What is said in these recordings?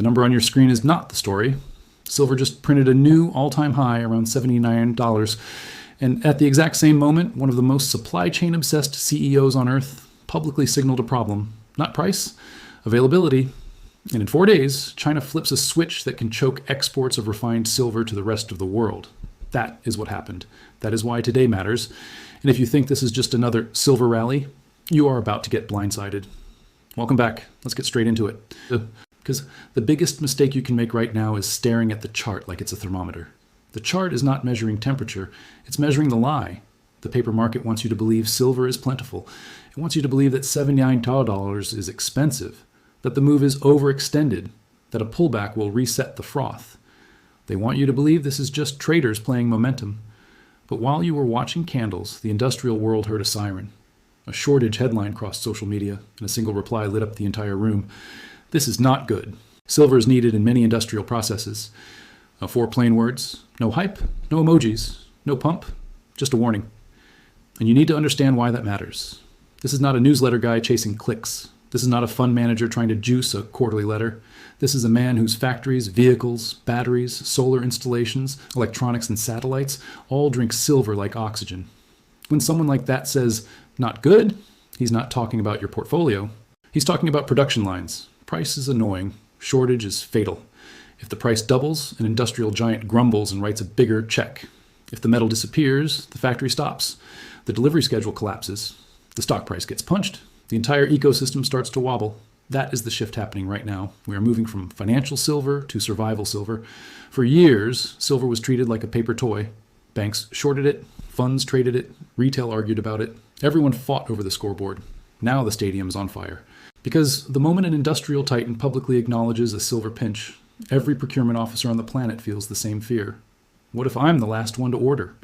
The number on your screen is not the story. Silver just printed a new all-time high around $79. And at the exact same moment, one of the most supply chain obsessed CEOs on earth publicly signaled a problem. Not price, availability. And in 4 days, China flips a switch that can choke exports of refined silver to the rest of the world. That is what happened. That is why today matters. And if you think this is just another silver rally, you are about to get blindsided. Welcome back. Let's get straight into it. Because the biggest mistake you can make right now is staring at the chart like it's a thermometer. The chart is not measuring temperature, it's measuring the lie. The paper market wants you to believe silver is plentiful. It wants you to believe that $79 is expensive, that the move is overextended, that a pullback will reset the froth. They want you to believe this is just traders playing momentum. But while you were watching candles, the industrial world heard a siren. A shortage headline crossed social media, and a single reply lit up the entire room. This is not good. Silver is needed in many industrial processes. 4 plain words: no hype, no emojis, no pump, just a warning. And you need to understand why that matters. This is not a newsletter guy chasing clicks. This is not a fund manager trying to juice a quarterly letter. This is a man whose factories, vehicles, batteries, solar installations, electronics, and satellites all drink silver like oxygen. When someone like that says, not good, he's not talking about your portfolio. He's talking about production lines. Price is annoying. Shortage is fatal. If the price doubles, an industrial giant grumbles and writes a bigger check. If the metal disappears, the factory stops. The delivery schedule collapses. The stock price gets punched. The entire ecosystem starts to wobble. That is the shift happening right now. We are moving from financial silver to survival silver. For years, silver was treated like a paper toy. Banks shorted it, funds traded it, retail argued about it. Everyone fought over the scoreboard. Now the stadium is on fire. Because the moment an industrial titan publicly acknowledges a silver pinch, every procurement officer on the planet feels the same fear. What if I'm the last one to order?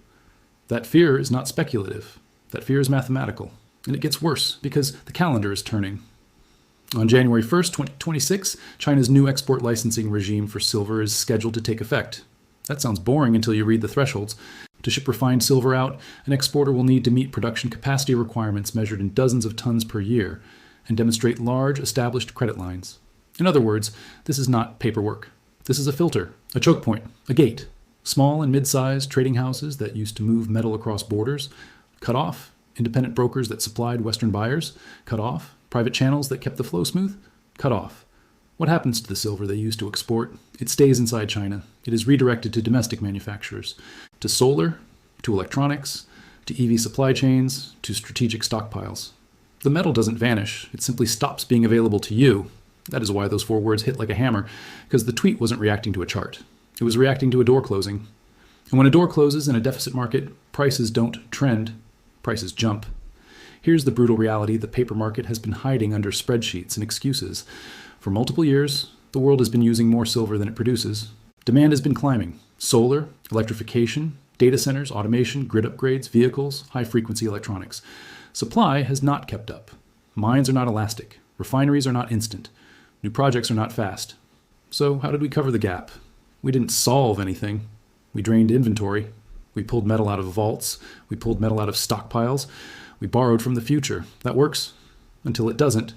That fear is not speculative. That fear is mathematical. And it gets worse because the calendar is turning. On January 1st, 2026, China's new export licensing regime for silver is scheduled to take effect. That sounds boring until you read the thresholds. To ship refined silver out, an exporter will need to meet production capacity requirements measured in dozens of tons per year and demonstrate large established credit lines. In other words, this is not paperwork. This is a filter, a choke point, a gate. Small and mid-sized trading houses that used to move metal across borders, cut off. Independent brokers that supplied Western buyers, cut off. Private channels that kept the flow smooth, cut off. What happens to the silver they used to export? It stays inside China. It is redirected to domestic manufacturers, to solar, to electronics, to EV supply chains, to strategic stockpiles. The metal doesn't vanish. It simply stops being available to you. That is why those 4 words hit like a hammer, because the tweet wasn't reacting to a chart. It was reacting to a door closing. And when a door closes in a deficit market, prices don't trend. Prices jump. Here's the brutal reality the paper market has been hiding under spreadsheets and excuses. For multiple years, the world has been using more silver than it produces. Demand has been climbing. Solar, electrification, data centers, automation, grid upgrades, vehicles, high-frequency electronics. Supply has not kept up. Mines are not elastic. Refineries are not instant. New projects are not fast. So how did we cover the gap? We didn't solve anything. We drained inventory. We pulled metal out of vaults. We pulled metal out of stockpiles. We borrowed from the future. That works until it doesn't.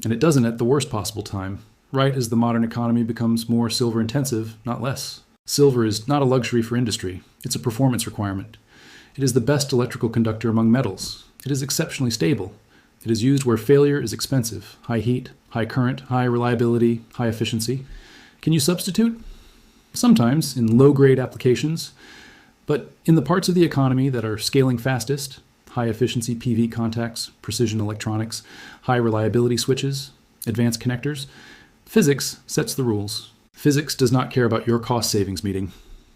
And it doesn't at the worst possible time, right as the modern economy becomes more silver intensive, not less. Silver is not a luxury for industry. It's a performance requirement. It is the best electrical conductor among metals. It is exceptionally stable. It is used where failure is expensive. High heat, high current, high reliability, high efficiency. Can you substitute? Sometimes in low-grade applications. But in the parts of the economy that are scaling fastest, high-efficiency PV contacts, precision electronics, high-reliability switches, advanced connectors, physics sets the rules. Physics does not care about your cost savings meeting.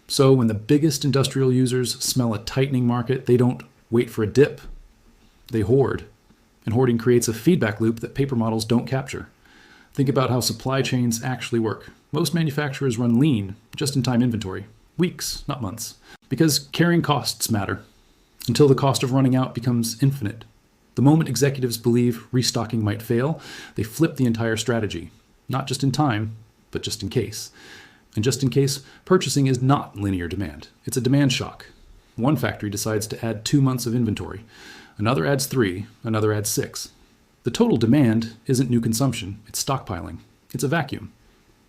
So when the biggest industrial users smell a tightening market, they don't wait for a dip. They hoard. And hoarding creates a feedback loop that paper models don't capture. Think about how supply chains actually work. Most manufacturers run lean, just-in-time inventory. Weeks, not months. Because carrying costs matter. Until the cost of running out becomes infinite. The moment executives believe restocking might fail, they flip the entire strategy. Not just in time, but just in case. And just in case, purchasing is not linear demand. It's a demand shock. One factory decides to add 2 months of inventory. Another adds 3, another adds 6. The total demand isn't new consumption, it's stockpiling. It's a vacuum.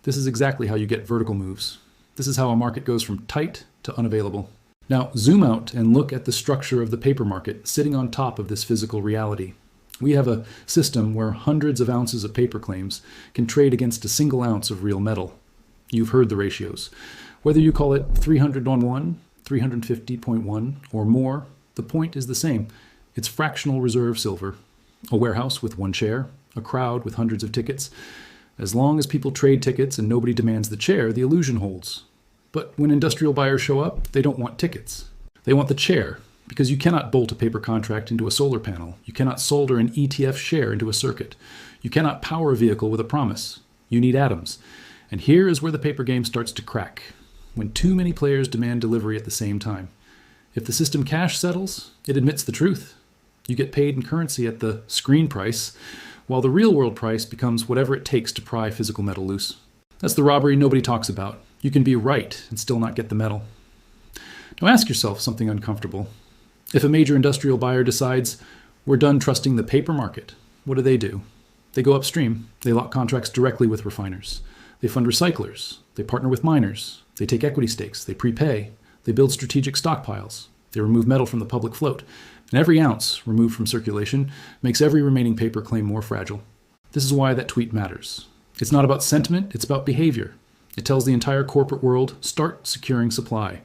This is exactly how you get vertical moves. This is how a market goes from tight to unavailable. Now, zoom out and look at the structure of the paper market sitting on top of this physical reality. We have a system where hundreds of ounces of paper claims can trade against a single ounce of real metal. You've heard the ratios. Whether you call it 300:1, 350.1, or more, the point is the same. It's fractional reserve silver. A warehouse with one chair, a crowd with hundreds of tickets. As long as people trade tickets and nobody demands the chair, the illusion holds. But when industrial buyers show up, they don't want tickets. They want the chair, because you cannot bolt a paper contract into a solar panel. You cannot solder an ETF share into a circuit. You cannot power a vehicle with a promise. You need atoms. And here is where the paper game starts to crack, when too many players demand delivery at the same time. If the system cash settles, it admits the truth. You get paid in currency at the screen price, while the real-world price becomes whatever it takes to pry physical metal loose. That's the robbery nobody talks about. You can be right and still not get the metal. Now ask yourself something uncomfortable. If a major industrial buyer decides, we're done trusting the paper market, what do? They go upstream. They lock contracts directly with refiners. They fund recyclers. They partner with miners. They take equity stakes. They prepay. They build strategic stockpiles. They remove metal from the public float. And every ounce removed from circulation makes every remaining paper claim more fragile. This is why that tweet matters. It's not about sentiment, it's about behavior. It tells the entire corporate world, start securing supply.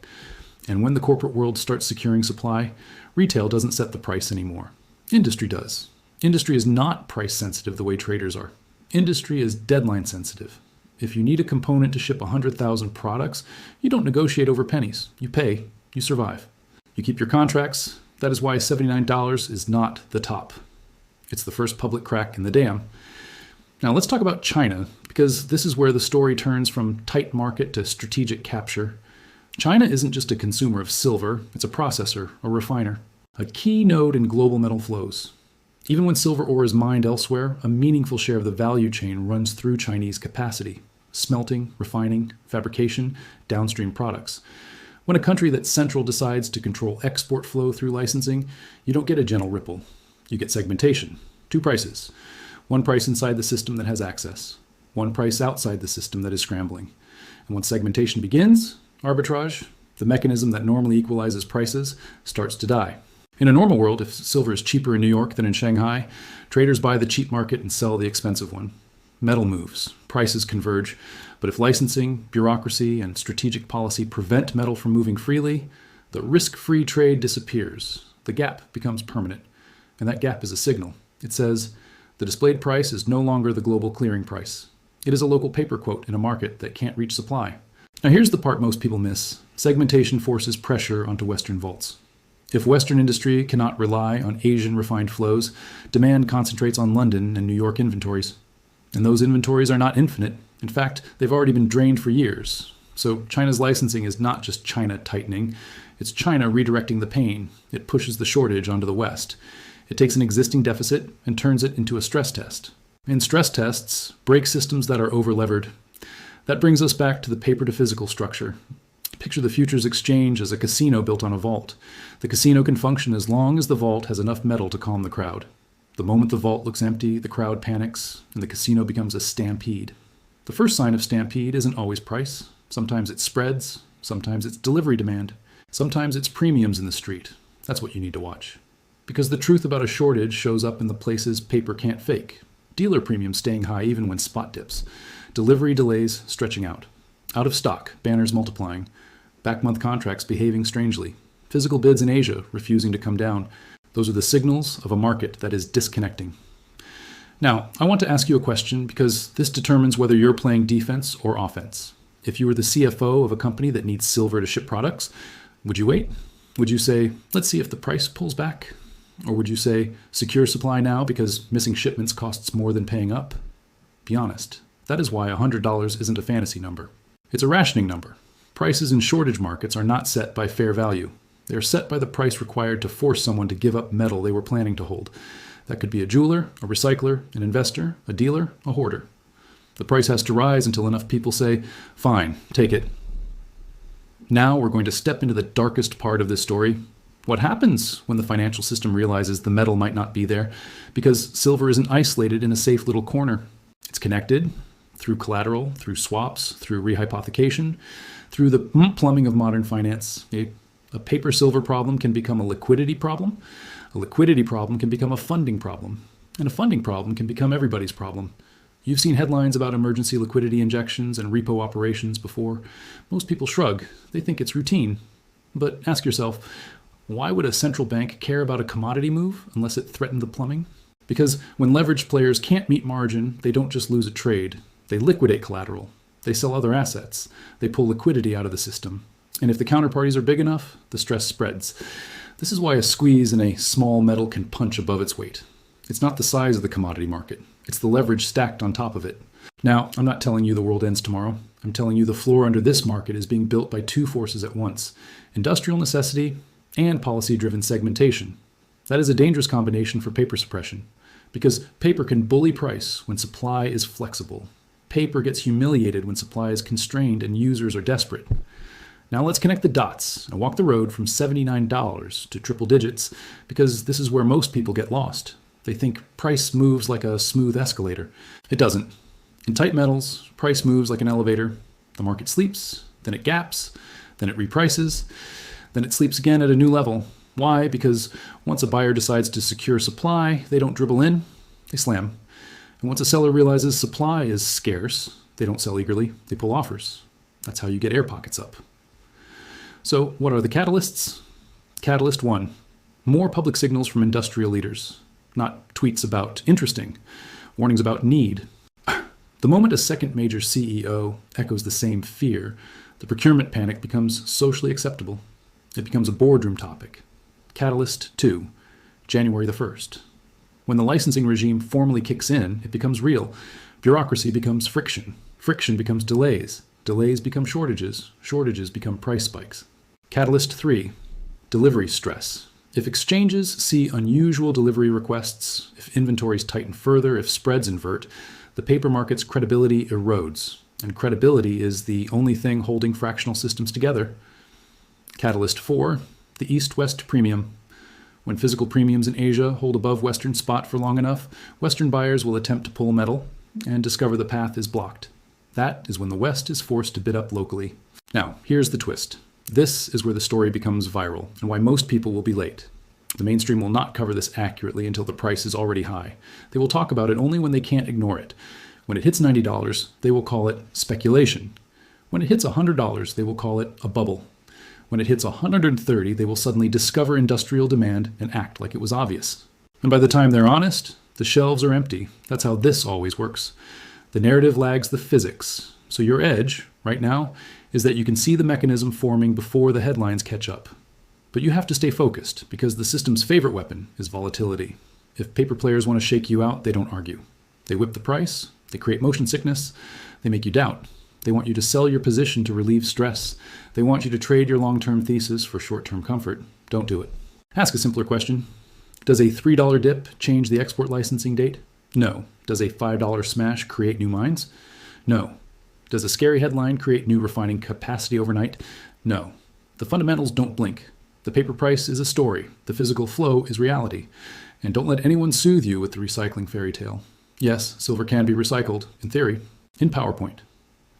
And when the corporate world starts securing supply, retail doesn't set the price anymore. Industry does. Industry is not price sensitive the way traders are. Industry is deadline sensitive. If you need a component to ship 100,000 products, you don't negotiate over pennies. You pay, you survive. You keep your contracts. That is why $79 is not the top. It's the first public crack in the dam. Now let's talk about China, because this is where the story turns from tight market to strategic capture. China isn't just a consumer of silver, it's a processor, a refiner, a key node in global metal flows. Even when silver ore is mined elsewhere, a meaningful share of the value chain runs through Chinese capacity: smelting, refining, fabrication, downstream products. When a country that's central decides to control export flow through licensing, you don't get a gentle ripple. You get segmentation. Two prices. One price inside the system that has access. One price outside the system that is scrambling. And when segmentation begins, arbitrage, the mechanism that normally equalizes prices, starts to die. In a normal world, if silver is cheaper in New York than in Shanghai, traders buy the cheap market and sell the expensive one. Metal moves, prices converge, but if licensing, bureaucracy, and strategic policy prevent metal from moving freely, the risk-free trade disappears. The gap becomes permanent, and that gap is a signal. It says, the displayed price is no longer the global clearing price. It is a local paper quote in a market that can't reach supply. Now here's the part most people miss. Segmentation forces pressure onto Western vaults. If Western industry cannot rely on Asian refined flows, demand concentrates on London and New York inventories. And those inventories are not infinite. In fact, they've already been drained for years. So China's licensing is not just China tightening, it's China redirecting the pain. It pushes the shortage onto the West. It takes an existing deficit and turns it into a stress test. In stress tests, break systems that are over-levered. That brings us back to the paper-to-physical structure. Picture the futures exchange as a casino built on a vault. The casino can function as long as the vault has enough metal to calm the crowd. The moment the vault looks empty, the crowd panics, and the casino becomes a stampede. The first sign of stampede isn't always price. Sometimes it's spreads, sometimes it's delivery demand, sometimes it's premiums in the street. That's what you need to watch. Because the truth about a shortage shows up in the places paper can't fake. Dealer premiums staying high even when spot dips. Delivery delays stretching out. Out of stock, banners multiplying. Back-month contracts behaving strangely. Physical bids in Asia refusing to come down. Those are the signals of a market that is disconnecting. Now, I want to ask you a question because this determines whether you're playing defense or offense. If you were the CFO of a company that needs silver to ship products, would you wait? Would you say, let's see if the price pulls back? Or would you say, secure supply now because missing shipments costs more than paying up? Be honest. That is why $100 isn't a fantasy number. It's a rationing number. Prices in shortage markets are not set by fair value. They are set by the price required to force someone to give up metal they were planning to hold. That could be a jeweler, a recycler, an investor, a dealer, a hoarder. The price has to rise until enough people say, fine, take it. Now we're going to step into the darkest part of this story. What happens when the financial system realizes the metal might not be there because silver isn't isolated in a safe little corner? It's connected. through collateral, through swaps, through rehypothecation, through the plumbing of modern finance. A paper silver problem can become a liquidity problem. A liquidity problem can become a funding problem. And a funding problem can become everybody's problem. You've seen headlines about emergency liquidity injections and repo operations before. Most people shrug. They think it's routine. But ask yourself, why would a central bank care about a commodity move unless it threatened the plumbing? Because when leveraged players can't meet margin, they don't just lose a trade. They liquidate collateral. They sell other assets. They pull liquidity out of the system. And if the counterparties are big enough, the stress spreads. This is why a squeeze in a small metal can punch above its weight. It's not the size of the commodity market. It's the leverage stacked on top of it. Now, I'm not telling you the world ends tomorrow. I'm telling you the floor under this market is being built by two forces at once: industrial necessity and policy-driven segmentation. That is a dangerous combination for paper suppression, because paper can bully price when supply is flexible. Paper gets humiliated when supply is constrained and users are desperate. Now let's connect the dots and walk the road from $79 to triple digits, because this is where most people get lost. They think price moves like a smooth escalator. It doesn't. In tight metals, price moves like an elevator. The market sleeps, then it gaps, then it reprices, then it sleeps again at a new level. Why? Because once a buyer decides to secure supply, they don't dribble in, they slam. And once a seller realizes supply is scarce, they don't sell eagerly, they pull offers. That's how you get air pockets up. So what are the catalysts? Catalyst 1, more public signals from industrial leaders. Not tweets about interesting, warnings about need. The moment a second major CEO echoes the same fear, the procurement panic becomes socially acceptable. It becomes a boardroom topic. Catalyst 2, January the 1st. When the licensing regime formally kicks in, it becomes real. Bureaucracy becomes friction. Friction becomes delays. Delays become shortages. Shortages become price spikes. Catalyst 3, delivery stress. If exchanges see unusual delivery requests, if inventories tighten further, if spreads invert, the paper market's credibility erodes. And credibility is the only thing holding fractional systems together. Catalyst 4, the East-West premium. When physical premiums in Asia hold above Western spot for long enough, Western buyers will attempt to pull metal and discover the path is blocked. That is when the West is forced to bid up locally. Now, here's the twist. This is where the story becomes viral and why most people will be late. The mainstream will not cover this accurately until the price is already high. They will talk about it only when they can't ignore it. When it hits $90, they will call it speculation. When it hits $100, they will call it a bubble. When it hits $130, they will suddenly discover industrial demand and act like it was obvious. And by the time they're honest, the shelves are empty. That's how this always works. The narrative lags the physics. So your edge, right now, is that you can see the mechanism forming before the headlines catch up. But you have to stay focused, because the system's favorite weapon is volatility. If paper players want to shake you out, they don't argue. They whip the price, they create motion sickness, they make you doubt. They want you to sell your position to relieve stress. They want you to trade your long-term thesis for short-term comfort. Don't do it. Ask a simpler question. Does a $3 dip change the export licensing date? No. Does a $5 smash create new mines? No. Does a scary headline create new refining capacity overnight? No. The fundamentals don't blink. The paper price is a story. The physical flow is reality. And don't let anyone soothe you with the recycling fairy tale. Yes, silver can be recycled, in theory, in PowerPoint.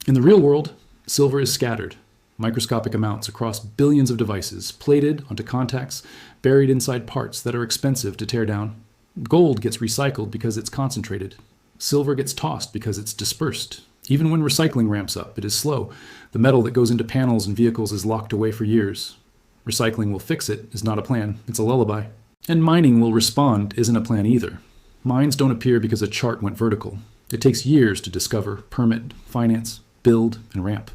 In the real world, silver is scattered, microscopic amounts across billions of devices, plated onto contacts, buried inside parts that are expensive to tear down. Gold gets recycled because it's concentrated. Silver gets tossed because it's dispersed. Even when recycling ramps up, it is slow. The metal that goes into panels and vehicles is locked away for years. Recycling will fix it is not a plan, it's a lullaby. And mining will respond isn't a plan either. Mines don't appear because a chart went vertical. It takes years to discover, permit, finance, build, and ramp.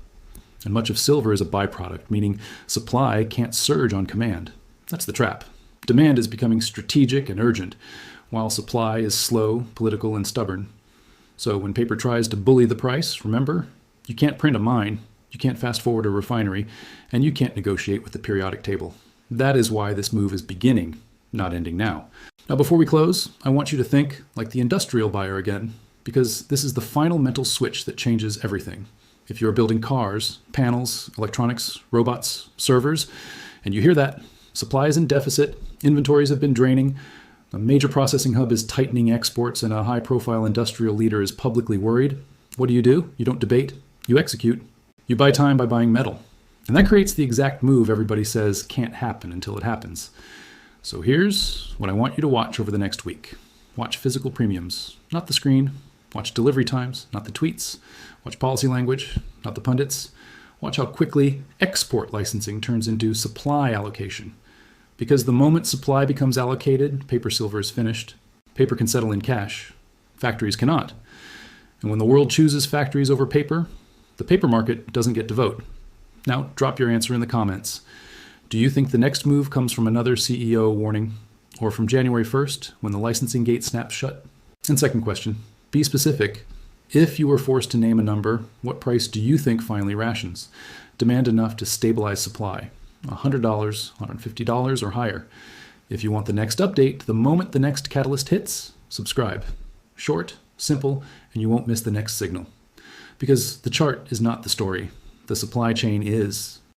And much of silver is a byproduct, meaning supply can't surge on command. That's the trap. Demand is becoming strategic and urgent, while supply is slow, political, and stubborn. So when paper tries to bully the price, remember, you can't print a mine, you can't fast forward a refinery, and you can't negotiate with the periodic table. That is why this move is beginning, not ending now. Now before we close, I want you to think like the industrial buyer again, because this is the final mental switch that changes everything. If you're building cars, panels, electronics, robots, servers, and you hear that, supply is in deficit, inventories have been draining, a major processing hub is tightening exports, and a high-profile industrial leader is publicly worried, What do? You don't debate, you execute. You buy time by buying metal. And that creates the exact move everybody says can't happen until it happens. So here's what I want you to watch over the next week. Watch physical premiums, not the screen. Watch delivery times, not the tweets. Watch policy language, not the pundits. Watch how quickly export licensing turns into supply allocation. Because the moment supply becomes allocated, paper silver is finished. Paper can settle in cash. Factories cannot. And when the world chooses factories over paper, the paper market doesn't get to vote. Now, drop your answer in the comments. Do you think the next move comes from another CEO warning, or from January 1st, when the licensing gate snaps shut? And second question, be specific. If you were forced to name a number, what price do you think finally rations? Demand enough to stabilize supply. $100, $150, or higher. If you want the next update, the moment the next catalyst hits, subscribe. Short, simple, and you won't miss the next signal. Because the chart is not the story. The supply chain is.